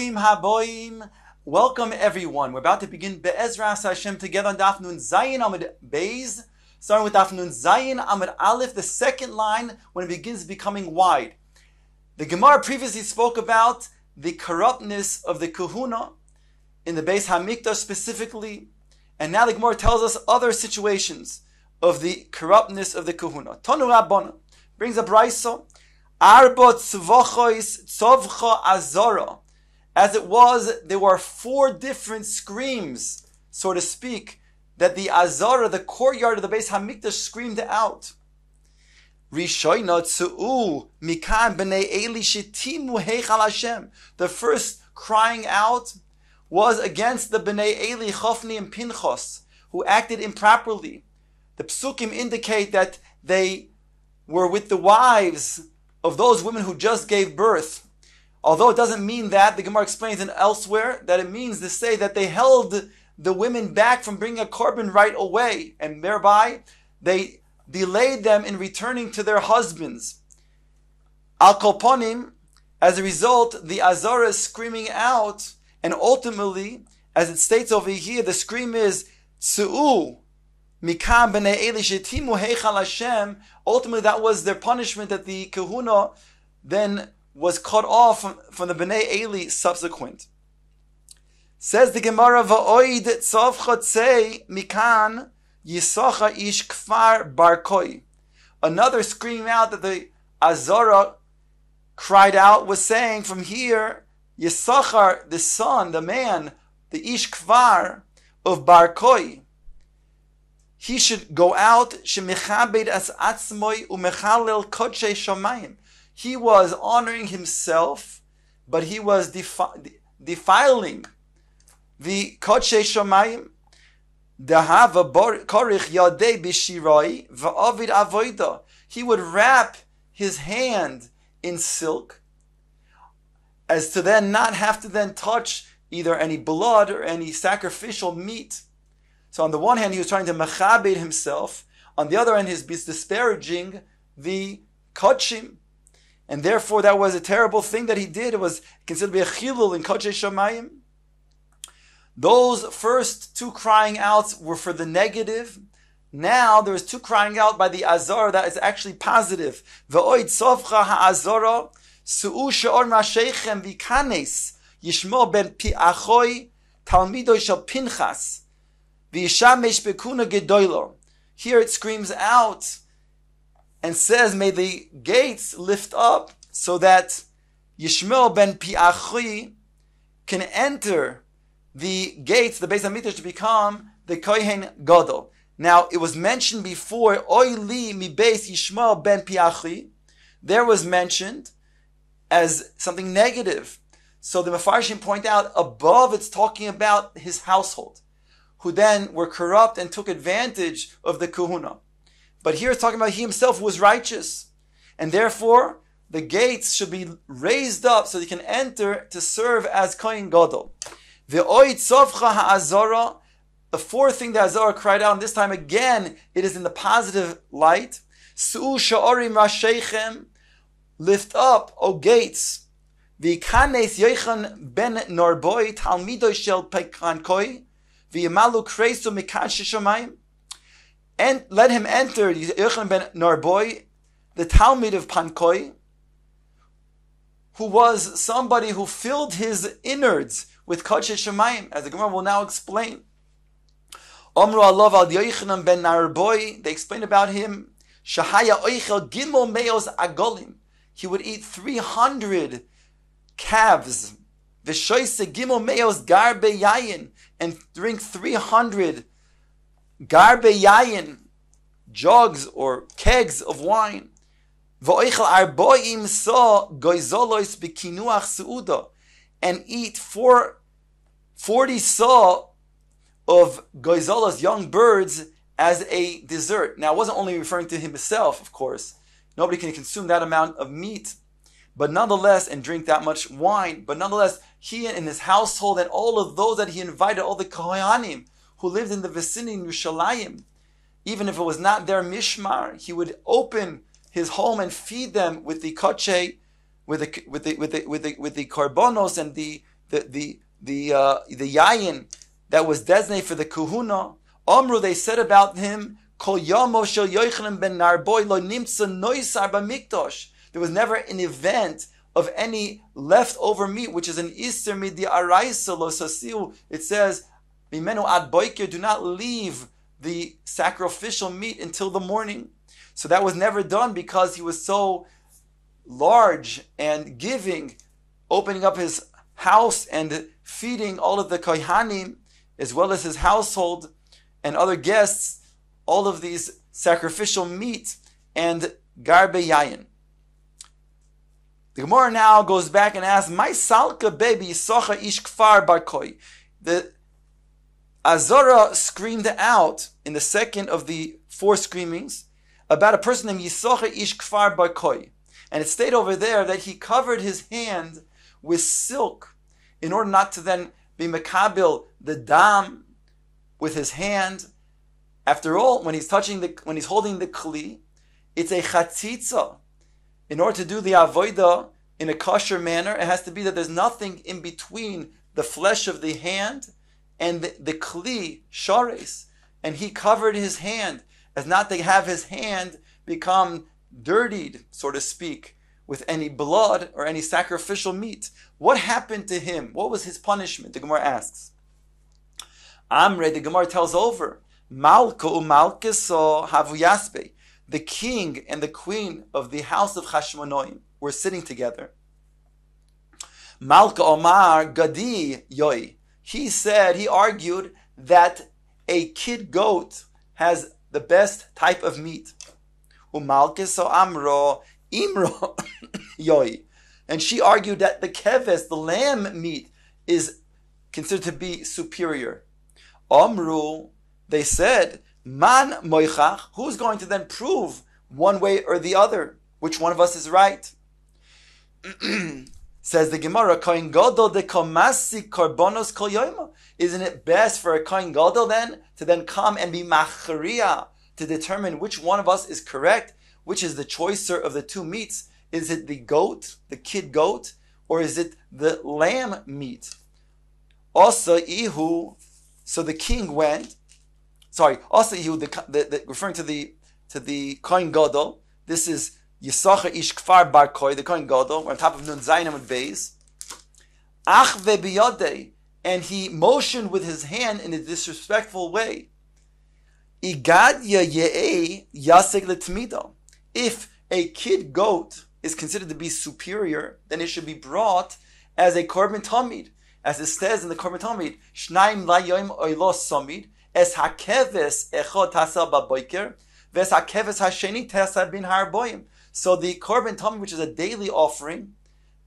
Bruchim haboim. Welcome everyone. We're about to begin Be'ezras Hashem together on Daf Nun Zayin Amud Beis, starting with Daf Nun Zayin Amud Aleph, the second line when it begins becoming wide. The Gemara previously spoke about the corruptness of the Kahuna in the Beis Hamikdash specifically, and now the Gemara tells us other situations of the corruptness of the Kahuna. Tonu Rabbana brings a brayso. Arba tzvochois tzovcha azara. As it was, there were 4 different screams, so to speak, that the azara, the courtyard of the Beis Hamikdash, screamed out. Rishoyna tzu'u mikan b'nei Eli shetimu heichal Hashem. The first crying out was against the b'nei Eli, Chofni and Pinchas, who acted improperly. The Psachim indicate that they were with the wives of those women who just gave birth. Although it doesn't mean that, the Gemara explains in elsewhere that it means to say that they held the women back from bringing a korban right away, and thereby they delayed them in returning to their husbands. Al kolponim, as a result, the azara is screaming out, and ultimately, as it states over here, the scream is Tzu'u Mikam b'nei Eli shetimu heichal Hashem. Ultimately, that was their punishment, that the kahuna then was cut off from the b'nei Eli subsequent. Says the Gemara, Va'oid tzavcha tzei mikan yisacha ish kfar barkoi. Another scream out that the azara cried out was saying, from here, Yisachar, the son, the man, the ish kfar of barkoi, he should go out. Shemichabed as atzmoi umechalel kodshei shamayim. He was honoring himself, but he was defiling the kodshei shamayim. Dahava korich yadei b'shiroi va'avid avoida. He would wrap his hand in silk, as to then not have to then touch either any blood or any sacrificial meat. So on the one hand, he was trying to mechabed himself. On the other hand, he's disparaging the kodshim. And therefore, that was a terrible thing that he did. It was considered to be a chilul in kodshei shamayim. Those first 2 crying outs were for the negative. Now, there is 2 crying out by the azara that is actually positive. V'oid sofcha ha'azara su'u she'or ma'sheichem v'kanes yishmo ben pi achoi talmidoi shel Pinchas. Here it screams out and says, may the gates lift up so that Yishmael ben Pi'achi can enter the gates, the Beis HaMikdash, to become the Kohen Gadol. Now, it was mentioned before, Oy li mi beis Yishmael ben Pi'achi. There was mentioned as something negative. So the Mefarshim point out, above it's talking about his household, who then were corrupt and took advantage of the kahuna. But here it's talking about he himself who was righteous. And therefore, the gates should be raised up so he can enter to serve as Kohen Gadol. Ve'oid tzovcha ha'azara. The 4th thing the azara cried out, and this time again, it is in the positive light. Su'u sha'orim rasheichem. Lift up, O gates. V'ikanes yoichan ben norboi talmidoi shel pekankoi. And let him enter, Yochanan ben Narboy, the Talmud of Pankoi, who was somebody who filled his innards with Kodshei Shamayim, as the Gemara will now explain. Omru alav al Yochanan ben Narboy, they explain about him, Shahaya oichel gimel meos agolim. He would eat 300 calves. V'shoise gimel meos garbe yayin, and drink 300 garbe yayin, jugs or kegs of wine. V'oichel arboim sa goizolois b'kinuach suuda, and eat 40 sa of goizolos, young birds, as a dessert. Now, it wasn't only referring to himself, of course. Nobody can consume that amount of meat, but nonetheless, and drink that much wine. But nonetheless, he and his household and all of those that he invited, all the Kohanim who lived in the vicinity in Yerushalayim, even if it was not their mishmar, he would open his home and feed them with the koche, with the korbanos and the yayin that was designated for the kahuna. Omru, they said about him, Kol Yamo Shel Yochanan ben Narboy Lo Nimtza Noisar B'Mikdosh. There was never an event of any leftover meat, which is an Iser Midi Araisa Lo Sasiu. It says, Mimenu Ad Boiker, do not leave the sacrificial meat until the morning. So that was never done because he was so large and giving, opening up his house and feeding all of the kohanim, as well as his household and other guests, all of these sacrificial meat and garbe yayin. The Gemara now goes back and asks, "My salka baby yisocha ish kfar bar koi." The Azara screamed out in the second of the four screamings about a person named Yisocha ish kfar bar koi, and it stayed over there that he covered his hand with silk in order not to then be mekabil the dam with his hand. After all, when he's holding the kli, it's a chatzitza. In order to do the avodah in a kosher manner, it has to be that there's nothing in between the flesh of the hand and the kli shares. And he covered his hand as not to have his hand become dirtied, so to speak, with any blood or any sacrificial meat. What happened to him? What was his punishment? The Gemara asks. Amre, the Gemara tells over, Malka u'malkeso havu yaspe. The king and the queen of the house of Hashmonoim were sitting together. Malka Omar Gadi Yoi. He argued that a kid goat has the best type of meat. Umalkeso Amro Imro Yoi. And she argued that the keves, the lamb meat, is considered to be superior. Amru, they said, Man moichach, who's going to then prove one way or the other which one of us is right? Says the Gemara, Kohen Gadol de komasi korbanos kol yoyma. Isn't it best for a Kohen Gadol then to then come and be machriya to determine which one of us is correct, which is the choicer of the two meats? Is it the goat, the kid goat, or is it the lamb meat? Also, Ihu, so the king went. Sorry, also Ihu, referring to the Kohen Gadol. This is Yisacha ish kfar bar koi, the Kohen Gadol. We're on top of Nun Zayin Amud Beis. Ach ve'biyadei, and he motioned with his hand in a disrespectful way. Igadya ye'ei yaseg letmido. If a kid goat is considered to be superior, then it should be brought as a korban tamid, as it says in the korban tamid, Shnaim layoim oilos samid. Es hakeves echod tasal baboiker, ves hakeves hasheni tasal bin harboim. So the korban tamid, which is a daily offering,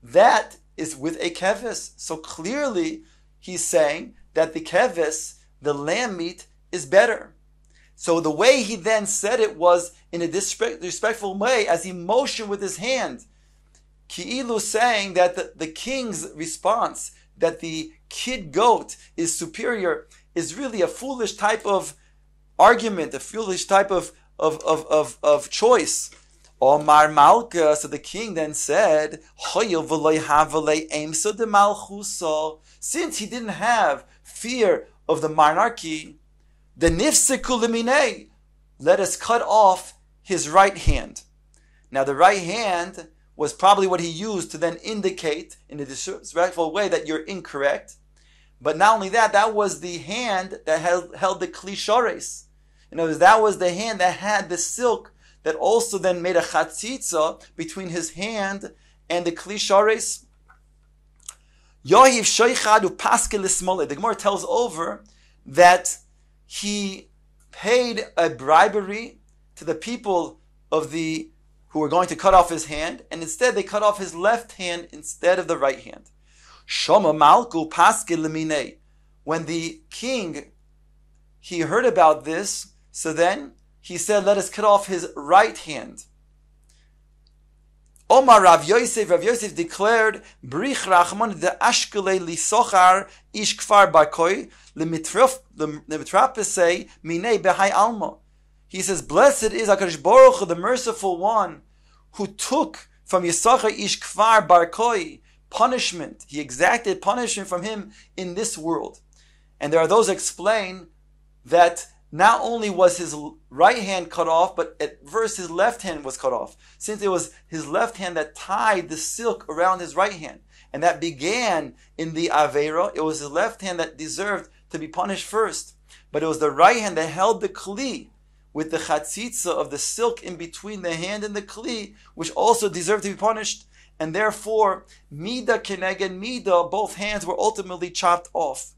that is with a keves. So clearly, he's saying that the keves, the lamb meat, is better. So the way he then said it was in a disrespectful way, as he motioned with his hand, Ki'ilu saying that the king's response that the kid goat is superior is really a foolish type of argument, a foolish type of choice. Omar Malka, so the king then said, since he didn't have fear of the monarchy, the nifseku lemine, let us cut off his right hand. Now the right hand was probably what he used to then indicate in a disrespectful way that you're incorrect. But not only that, that was the hand that held the kli shares. In other words, that was the hand that had the silk that also then made a chatzitza between his hand and the kli shares. Yohiv shoichad upaske lismole. The Gemara tells over that he paid a bribery to the people who were going to cut off his hand, and instead they cut off his left hand instead of the right hand. Shoma malku paske lemine. When the king, he heard about this, so then he said, let us cut off his right hand. Omar Rav Yosef declared, Brich Rachman de Ashkele lisochar ish kfar bakoi lemitrapese mine behai alma. He says, blessed is HaKadosh Baruch Hu, the merciful one, who took from Yisachar ish kfar barkoi, punishment. He exacted punishment from him in this world. And there are those who explain that not only was his right hand cut off, but at first his left hand was cut off, since it was his left hand that tied the silk around his right hand. And that began in the Aveira. It was his left hand that deserved to be punished first. But it was the right hand that held the Kli with the chatzitza of the silk in between the hand and the Kli, which also deserved to be punished. And therefore, Mida keneged Mida, both hands were ultimately chopped off.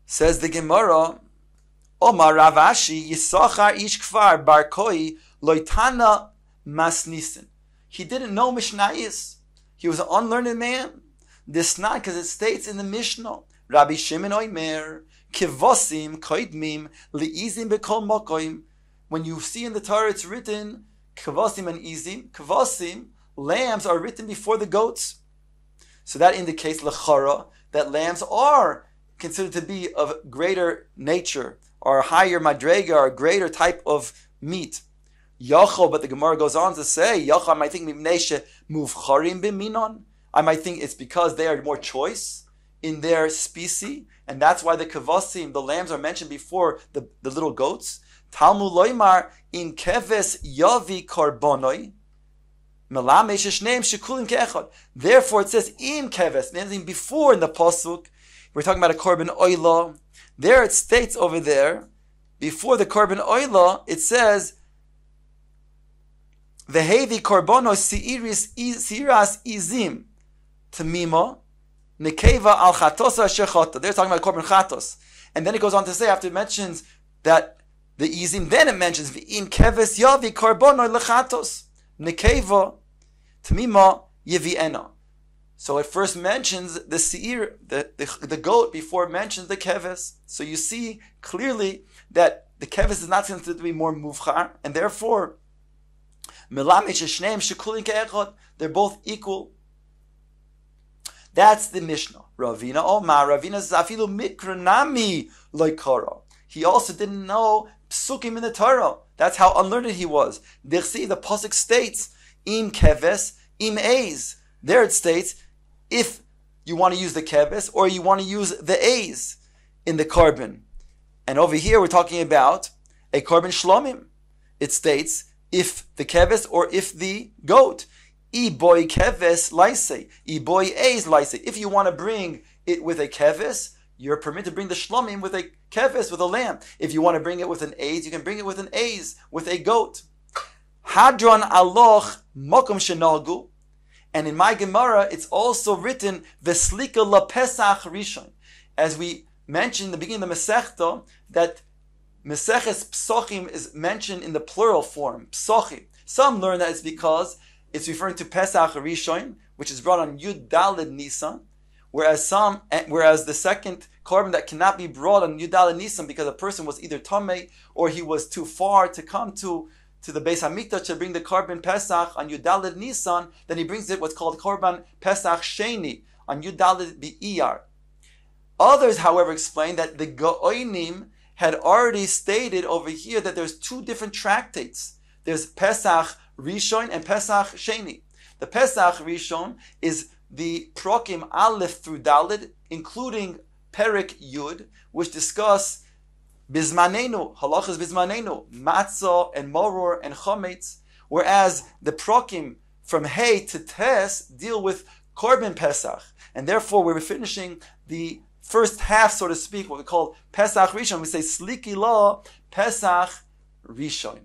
Says the Gemara, Omar Rav Ashi, Yisachar ish kfar bar koi loitana masnisin. He didn't know Mishnayis. He was an unlearned man. This not because it states in the Mishnah, Rabbi Shimon Oimer, Kivosim koidmim liizim bekol mokoim. When you see in the Torah it's written Kivosim and izim. Kivosim, lambs, are written before the goats. So that indicates lechara that lambs are considered to be of greater nature, or higher madrega, or greater type of meat. Yachol, but the Gemara goes on to say, Yachol, I might think mivneshe muvcharim b'minon. I might think it's because they are more choice in their species, and that's why the kavasim, the lambs, are mentioned before the little goats. Talmud loymar in keves yavi karbonoi. Therefore it says im keves, meaning before in the pasuk. We're talking about a korban oila. There it states over there, before the korban oila, it says, Vehevi korbanos siras izim tamima nekeva al chatosa shechata. They're talking about korban chatos. And then it goes on to say, after it mentions that the izim, then it mentions v'in keves yavi korbanoi lechatos nekeva tamima yeviena. So it first mentions the seir, the goat, before it mentions the keves. So you see clearly that the keves is not considered to be more muvchar, and therefore they're both equal. That's the Mishnah. Ravina Omar, Ravina Zafilu Mikranami Loikara. He also didn't know psukim in the Torah. That's how unlearned he was. The pasuk states, Im keves, im eis. There it states, if you want to use the keves or you want to use the eis in the korban. And over here we're talking about a korban shlomim. It states, if the keves or if the goat. I boy keves laise. I boy eis laise. If you want to bring it with a keves, you're permitted to bring the shlomim with a keves, with a lamb. If you want to bring it with an eis, you can bring it with an eis, with a goat. Hadron aloch mokum shenagu. And in my Gemara, it's also written Veslika la Pesach Rishon. As we mentioned in the beginning of the Masechta, that Maseches Psachim is mentioned in the plural form, Psachim. Some learn that it's because it's referring to Pesach Rishon, which is brought on Yud Daled Nisan, whereas the second korban that cannot be brought on Yud Daled Nisan because a person was either Tamei or he was too far to come to the Beis Hamikdash to bring the korban Pesach on Yud Daled Nisan, then he brings it what's called korban Pesach Sheni on Yud Daled B'Iyar. Others, however, explain that the Go'onim had already stated over here that there's two different tractates. There's Pesach Rishon and Pesach Sheni. The Pesach Rishon is the Prokim Aleph through Daled, including Perik Yud, which discuss Bizmanenu, halachas Bizmanenu, matzah and moror and chometz, whereas the prokim from Hey to Tes deal with Korban Pesach, and therefore we're finishing the first half, so to speak, what we call Pesach Rishon. We say Sliki La Pesach Rishon.